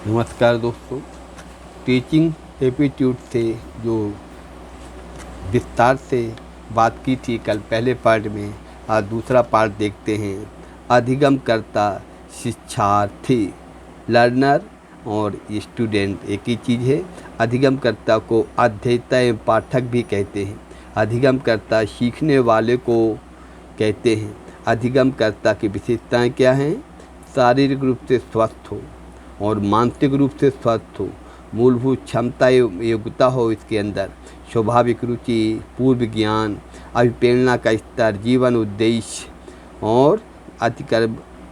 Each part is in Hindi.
नमस्कार दोस्तों। टीचिंग एप्टीट्यूड से जो विस्तार से बात की थी कल पहले पार्ट में, आज दूसरा पार्ट देखते हैं। अधिगमकर्ता शिक्षार्थी, लर्नर और स्टूडेंट एक ही चीज़ है। अधिगमकर्ता को अध्येता एवं पाठक भी कहते हैं। अधिगमकर्ता सीखने वाले को कहते हैं। अधिगमकर्ता की विशेषताएं क्या हैं? शारीरिक रूप से स्वस्थ हो और मानसिक रूप से स्वस्थ हो, मूलभूत क्षमता एवं योग्यता हो इसके अंदर, स्वाभाविक रुचि, पूर्व ज्ञान, अभिप्रेरणा का स्तर, जीवन उद्देश्य और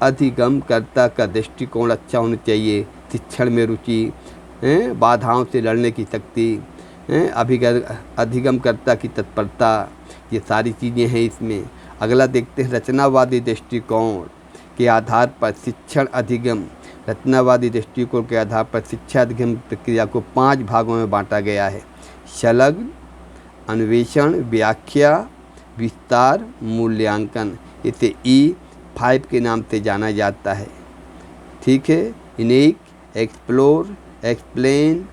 अधिगमकर्ता का दृष्टिकोण अच्छा होना चाहिए। शिक्षण में रुचि, बाधाओं से लड़ने की शक्ति, अधिगमकर्ता की तत्परता, ये सारी चीज़ें हैं इसमें। अगला देखते हैं रचनावादी दृष्टिकोण के आधार पर शिक्षण अधिगम। रचनावादी दृष्टिकोण के आधार पर शिक्षा अधिगम प्रक्रिया को 5 भागों में बांटा गया है: संलग्न, अन्वेषण, व्याख्या, विस्तार, मूल्यांकन। इसे E5 के नाम से जाना जाता है। ठीक है। यूनिक, एक्सप्लोर, एक्सप्लेन,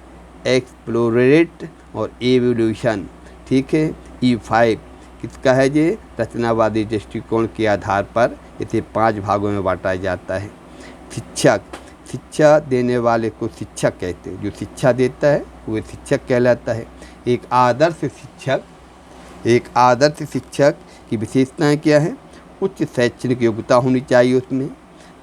एक्सप्लोरेट और एवोल्यूशन। ठीक है। E5 किसका है? ये रचनावादी दृष्टिकोण के आधार पर इसे 5 भागों में बांटा जाता है। शिक्षक, शिक्षा देने वाले को शिक्षक कहते हैं। जो शिक्षा देता है वो शिक्षक कहलाता है। एक आदर्श शिक्षक की विशेषताएं क्या है? उच्च शैक्षणिक योग्यता होनी चाहिए, उसमें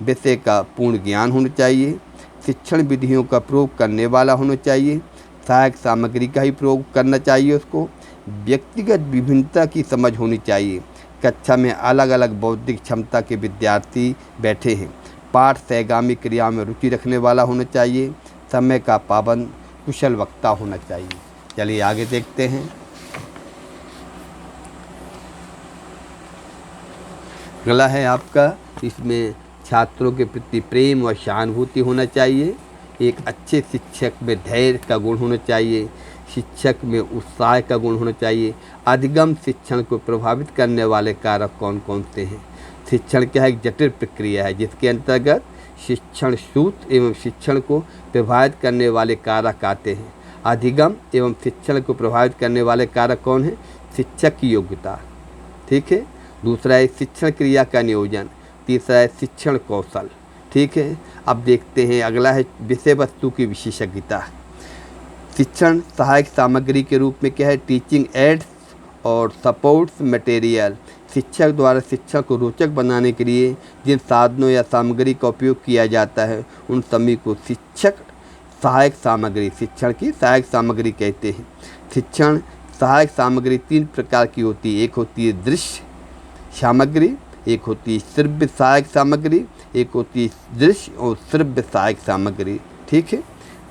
विषय का पूर्ण ज्ञान होना चाहिए, शिक्षण विधियों का प्रयोग करने वाला होना चाहिए, सहायक सामग्री का ही प्रयोग करना चाहिए उसको, व्यक्तिगत विभिन्नता की समझ होनी चाहिए, कक्षा में अलग अलग बौद्धिक क्षमता के विद्यार्थी बैठे हैं, पाठ सहगामी क्रिया में रुचि रखने वाला होना चाहिए, समय का पाबंद, कुशल वक्ता होना चाहिए। चलिए आगे देखते हैं। अगला है आपका, इसमें छात्रों के प्रति प्रेम और सहानुभूति होना चाहिए। एक अच्छे शिक्षक में धैर्य का गुण होना चाहिए, शिक्षक में उत्साह का गुण होना चाहिए। अधिगम शिक्षण को प्रभावित करने वाले कारक कौन कौन से हैं? शिक्षण क्या है? एक जटिल प्रक्रिया है जिसके अंतर्गत शिक्षण सूत्र एवं शिक्षण को प्रभावित करने वाले कारक आते हैं। अधिगम एवं शिक्षण को प्रभावित करने वाले कारक कौन है? शिक्षक की योग्यता। ठीक है। दूसरा है शिक्षण क्रिया का नियोजन। तीसरा है शिक्षण कौशल। ठीक है। अब देखते हैं अगला है विषय वस्तु की विशेषज्ञता। शिक्षण सहायक सामग्री के रूप में क्या है? टीचिंग एड्स और सपोर्ट्स मटेरियल। शिक्षक द्वारा शिक्षा को रोचक बनाने के लिए जिन साधनों या सामग्री का उपयोग किया जाता है उन सभी को शिक्षक सहायक सामग्री, शिक्षण की सहायक सामग्री कहते हैं। शिक्षण सहायक सामग्री 3 प्रकार की होती है। एक होती है दृश्य सामग्री, एक होती है श्रव्य सहायक सामग्री, एक होती है दृश्य और श्रव्य सहायक सामग्री। ठीक है।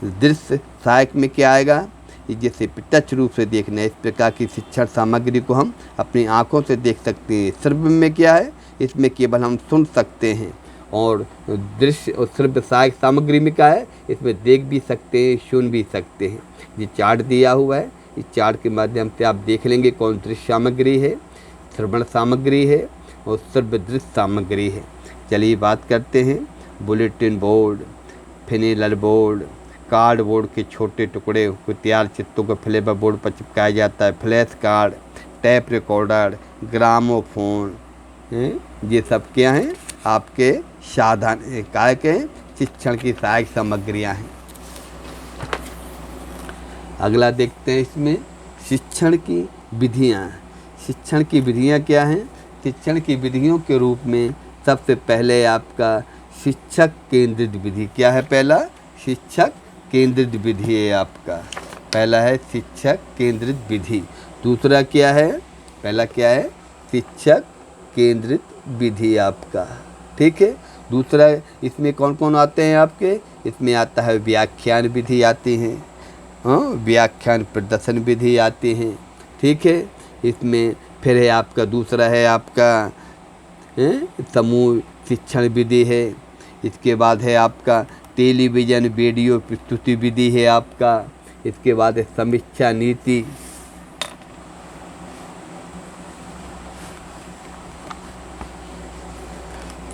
दृश्य सहायक में क्या आएगा? जैसे प्रत्यक्ष रूप से देखना है, इस प्रकार की शिक्षण सामग्री को हम अपनी आँखों से देख सकते हैं। श्रव्य में क्या है? इसमें केवल हम सुन सकते हैं। और दृश्य और श्रव्य सहायक सामग्री में क्या है? इसमें देख भी सकते हैं, सुन भी सकते हैं। ये चार्ट दिया हुआ है, इस चार्ट के माध्यम से आप देख लेंगे कौन दृश्य सामग्री है, श्रवण सामग्री है और श्रव्य दृश्य सामग्री है। चलिए बात करते हैं। बुलेटिन बोर्ड, फिनेलर बोर्ड, कार्डबोर्ड के छोटे टुकड़े को तैयार चित्रों को फ्लेवर बोर्ड पर चिपकाया जाता है, flash card, tap recorder, gramophone, ये सब क्या हैं? आपके साधन काय के शिक्षण की सहायक सामग्रियां हैं। अगला देखते हैं इसमें शिक्षण की विधियां। शिक्षण की विधियां क्या हैं? शिक्षण की विधियों के रूप में सबसे पहले आपका शिक्षक केंद्रित विधि क्या है? पहला शिक्षक केंद्रित विधि है आपका, पहला है शिक्षक केंद्रित विधि। दूसरा क्या है? पहला क्या है? शिक्षक केंद्रित विधि आपका। ठीक है। दूसरा इसमें कौन कौन आते हैं आपके? इसमें आता है व्याख्यान विधि आती हैं, व्याख्यान प्रदर्शन विधि आती हैं। ठीक है। इसमें फिर है आपका दूसरा है आपका समूह शिक्षण विधि है। इसके बाद है आपका टेलीविज़न वीडियो प्रस्तुति विधि है आपका। इसके बाद है समीक्षा नीति,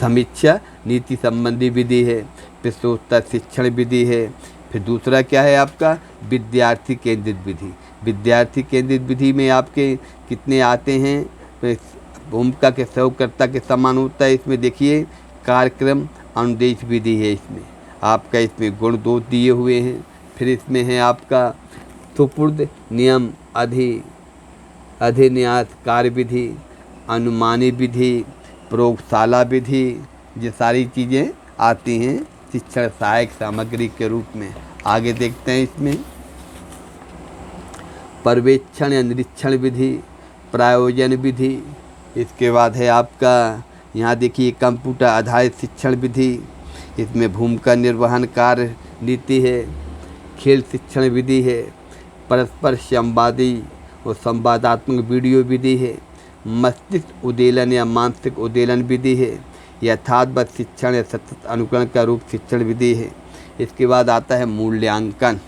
समीक्षा नीति संबंधी विधि है। प्रश्नोत्तर शिक्षण विधि है। फिर दूसरा क्या है आपका विद्यार्थी केंद्रित विधि। विद्यार्थी केंद्रित विधि में आपके कितने आते हैं, भूमिका के सहयोगकर्ता के समान होता है। इसमें देखिए कार्यक्रम अनुदेश विधि है, इसमें आपका इसमें गुण 2 दिए हुए हैं। फिर इसमें है आपका सुपुर्द नियम अधिन्यास कार्य विधि, अनुमानी विधि, प्रयोगशाला विधि, ये सारी चीज़ें आती हैं शिक्षण सहायक सामग्री के रूप में। आगे देखते हैं इसमें पर्यवेक्षण या निरीक्षण विधि, प्रायोजन विधि। इसके बाद है आपका यहाँ देखिए कंप्यूटर आधारित शिक्षण विधि, इसमें भूमिका निर्वहन कार्य नीति है। खेल शिक्षण विधि है। परस्पर संवादी और संवादात्मक वीडियो विधि है। मस्तिष्क उद्दीलन या मानसिक उद्दीलन विधि है। यथार्थवत शिक्षण या सतत अनुकरण का रूप शिक्षण विधि है। इसके बाद आता है मूल्यांकन।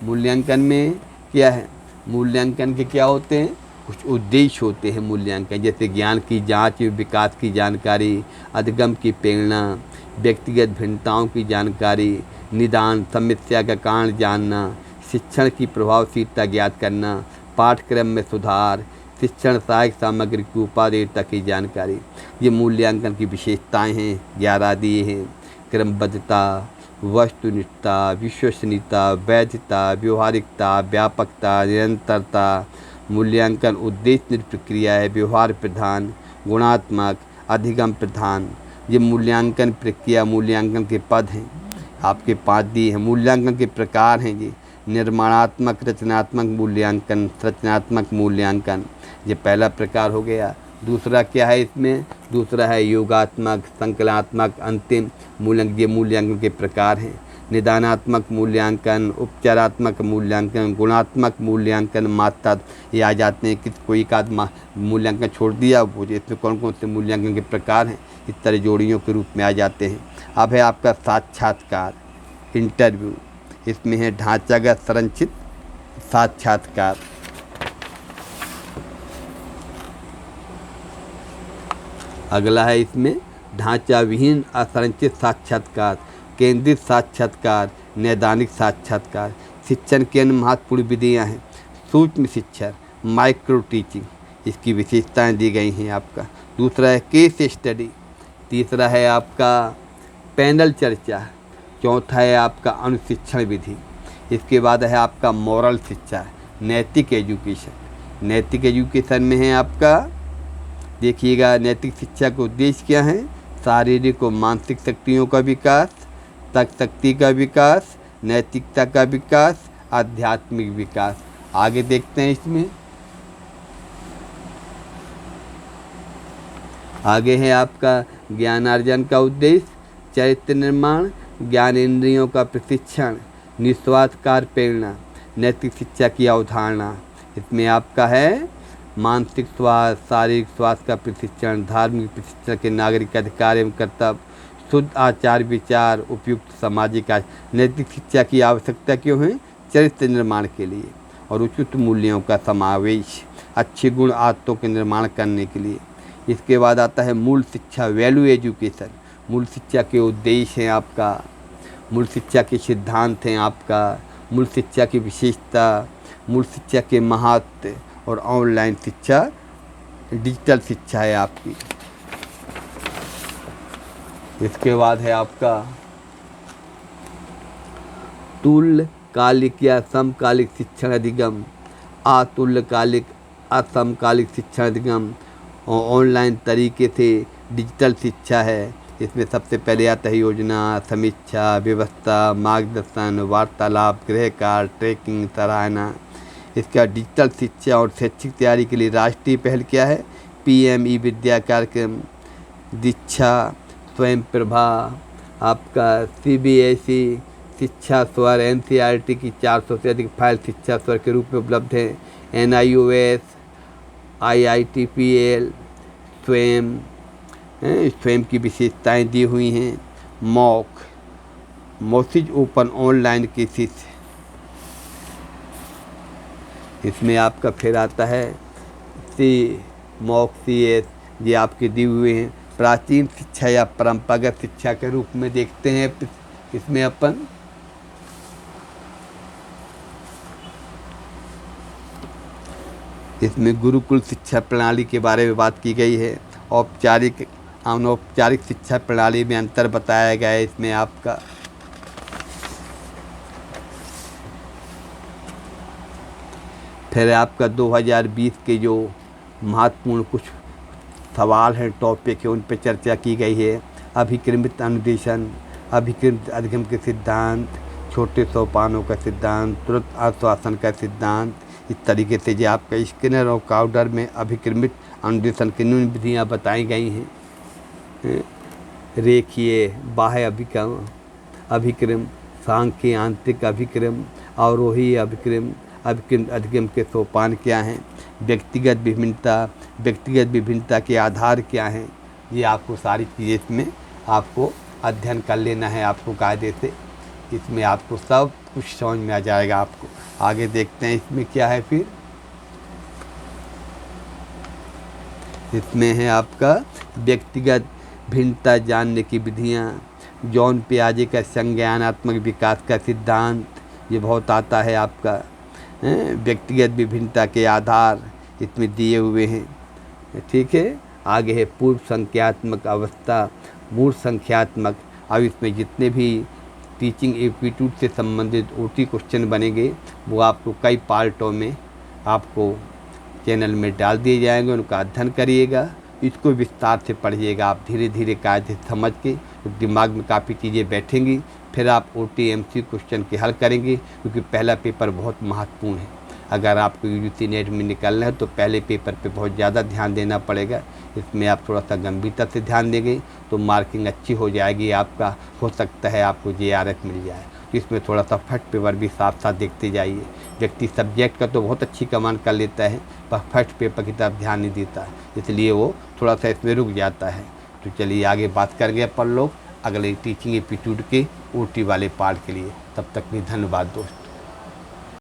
मूल्यांकन में क्या है, मूल्यांकन के क्या होते हैं, कुछ उद्देश्य होते हैं मूल्यांकन, जैसे ज्ञान की जांच, विकास की जानकारी, अधिगम की प्रेरणा, व्यक्तिगत भिन्नताओं की जानकारी, निदान, समस्या का कारण जानना, शिक्षण की प्रभावशीलता ज्ञात करना, पाठ्यक्रम में सुधार, शिक्षण सहायक सामग्री की उपादेयता की जानकारी। ये मूल्यांकन की विशेषताएं हैं। 11 दिए हैं। क्रमबद्धता, वस्तुनिष्ठता, विश्वसनीयता, वैधता, व्यवहारिकता, व्यापकता, निरंतरता। मूल्यांकन उद्देश्य निष्ठ प्रक्रिया है, व्यवहार प्रधान, गुणात्मक, अधिगम प्रधान। ये मूल्यांकन प्रक्रिया, मूल्यांकन के पद हैं आपके 5 दिए हैं। मूल्यांकन के प्रकार हैं ये निर्माणात्मक, रचनात्मक मूल्यांकन, संरचनात्मक मूल्यांकन, ये पहला प्रकार हो गया। दूसरा क्या है इसमें, दूसरा है योगात्मक, संकलनात्मक, अंतिम मूल्यांकन। ये मूल्यांकन के प्रकार हैं। निदानात्मक मूल्यांकन, उपचारात्मक मूल्यांकन, गुणात्मक मूल्यांकन, मात्रा ये आ जाते हैं। किस कोई का मूल्यांकन छोड़ दिया, वो इसमें कौन कौन से मूल्यांकन के प्रकार हैं, इस तरह जोड़ियों के रूप में आ जाते हैं। अब है आपका साक्षात्कार, इंटरव्यू। इसमें है ढांचागत संरचित साक्षात्कार। अगला है इसमें ढांचा विहीन असंरचित साक्षात्कार, केंद्रित साक्षात्कार, नैदानिक साक्षात्कार। शिक्षण की अन्य महत्वपूर्ण विधियाँ हैं। सूक्ष्म शिक्षण, माइक्रो टीचिंग, इसकी विशेषताएं दी गई हैं आपका। दूसरा है केस स्टडी। तीसरा है आपका पैनल चर्चा। चौथा है आपका अनुशिक्षण विधि। इसके बाद है आपका मॉरल शिक्षा, नैतिक एजुकेशन। नैतिक एजुकेशन में है आपका देखिएगा, नैतिक शिक्षा का उद्देश्य क्या है, शारीरिक और मानसिक शक्तियों का विकास, तर्क शक्ति का विकास, नैतिकता का विकास, आध्यात्मिक विकास। आगे देखते हैं इसमें। आगे है आपका ज्ञानार्जन का उद्देश्य, चरित्र निर्माण, ज्ञानेंद्रियों का प्रशिक्षण, निस्वार्थ कार्य प्रेरणा, नैतिक शिक्षा की अवधारणा। इसमें आपका है मानसिक स्वास्थ्य, शारीरिक स्वास्थ्य का प्रशिक्षण, धार्मिक प्रशिक्षण के नागरिक अधिकार एवं कर्तव्य, शुद्ध आचार विचार, उपयुक्त सामाजिक आचरण। नैतिक शिक्षा की आवश्यकता क्यों है, चरित्र निर्माण के लिए और उचित मूल्यों का समावेश, अच्छे गुण आदतों के निर्माण करने के लिए। इसके बाद आता है मूल शिक्षा, वैल्यू एजुकेशन। मूल शिक्षा के उद्देश्य हैं आपका, मूल शिक्षा के सिद्धांत हैं आपका, मूल शिक्षा की विशेषता, मूल शिक्षा के महत्व और ऑनलाइन शिक्षा, डिजिटल शिक्षा है आपकी। इसके बाद है आपका तुल्यकालिक या समकालिक शिक्षण अधिगम, अतुल्यकालिक असमकालिक शिक्षण अधिगम और ऑनलाइन तरीके से डिजिटल शिक्षा है। इसमें सबसे पहले आता है योजना, समीक्षा, व्यवस्था, मार्गदर्शन, वार्तालाप, गृह कार्य, ट्रैकिंग, सराहना। इसका डिजिटल शिक्षा और शैक्षिक तैयारी के लिए राष्ट्रीय पहल क्या है, PME विद्या कार्यक्रम, दीक्षा, स्वयं प्रभा, आपका CBSE शिक्षा स्वर, NCERT की 400 से अधिक फाइल शिक्षा स्वर के रूप में उपलब्ध है। NIOS, IITPL, स्वयं की विशेषताएं दी हुई हैं। मॉसिज ओपन ऑनलाइन केसेस। इसमें आपका फिर आता है CS, ये आपके दिए हुए हैं। प्राचीन शिक्षा या परंपरागत शिक्षा के रूप में देखते हैं इसमें अपन इसमें गुरुकुल शिक्षा प्रणाली के बारे में बात की गई है। औपचारिक अनौपचारिक शिक्षा प्रणाली में अंतर बताया गया है इसमें आपका। फिर आपका 2020 के जो महत्वपूर्ण कुछ सवाल हैं, टॉपिक है, उन पर चर्चा की गई है। अभिक्रमित अनुदेशन, अभिक्रमित अधिगम के सिद्धांत, छोटे सोपानों का सिद्धांत, तुरंत आश्वासन का सिद्धांत। इस तरीके से जो आपका स्किनर और काउडर में अभिक्रमित अनुदेशन की निम्न विधियाँ बताई गई हैं। रेखीय बाह्य अभिक्रम, सांख्यिक आंतरिक अभिक्रम, अवरोही अभिक्रम, अभिक्रम अधिगम के सोपान क्या हैं, व्यक्तिगत विभिन्नता के आधार क्या हैं। ये आपको सारी चीज़ें इसमें आपको अध्ययन कर लेना है आपको कायदे से। इसमें आपको सब कुछ समझ में आ जाएगा आपको। आगे देखते हैं इसमें क्या है। फिर इसमें है आपका व्यक्तिगत भिन्नता जानने की विधियाँ, जॉन पियाजे का संज्ञानात्मक विकास का सिद्धांत, ये बहुत आता है आपका। व्यक्तिगत विभिन्नता के आधार इसमें दिए हुए हैं, ठीक है। आगे है पूर्व संख्यात्मक अवस्था, मूल संख्यात्मक। अब इसमें जितने भी टीचिंग एप्टीट्यूड से संबंधित OT क्वेश्चन बनेंगे वो आपको कई पार्टों में आपको चैनल में डाल दिए जाएंगे, उनका अध्ययन करिएगा, इसको विस्तार से पढ़िएगा आप धीरे धीरे कायदे समझ के, तो दिमाग में काफ़ी चीज़ें बैठेंगी। फिर आप OT MC क्वेश्चन के हल करेंगे, क्योंकि पहला पेपर बहुत महत्वपूर्ण है। अगर आपको UGC नेट में निकलना है तो पहले पेपर पे बहुत ज़्यादा ध्यान देना पड़ेगा। इसमें आप थोड़ा सा गंभीरता से ध्यान देंगे तो मार्किंग अच्छी हो जाएगी आपका। हो सकता है आपको JRF मिल जाए। इसमें थोड़ा सा फर्स्ट पेपर भी साथ साथ देखते जाइए। व्यक्ति सब्जेक्ट का तो बहुत अच्छी कमांड कर लेता है, पर फर्स्ट पेपर की तरफ ध्यान नहीं देता, इसलिए वो थोड़ा सा इसमें रुक जाता है। तो चलिए आगे बात करेंगे अपन लोग अगले टीचिंग एप्टीट्यूड के OT वाले पार्ट के लिए। तब तक भी धन्यवाद दोस्तों।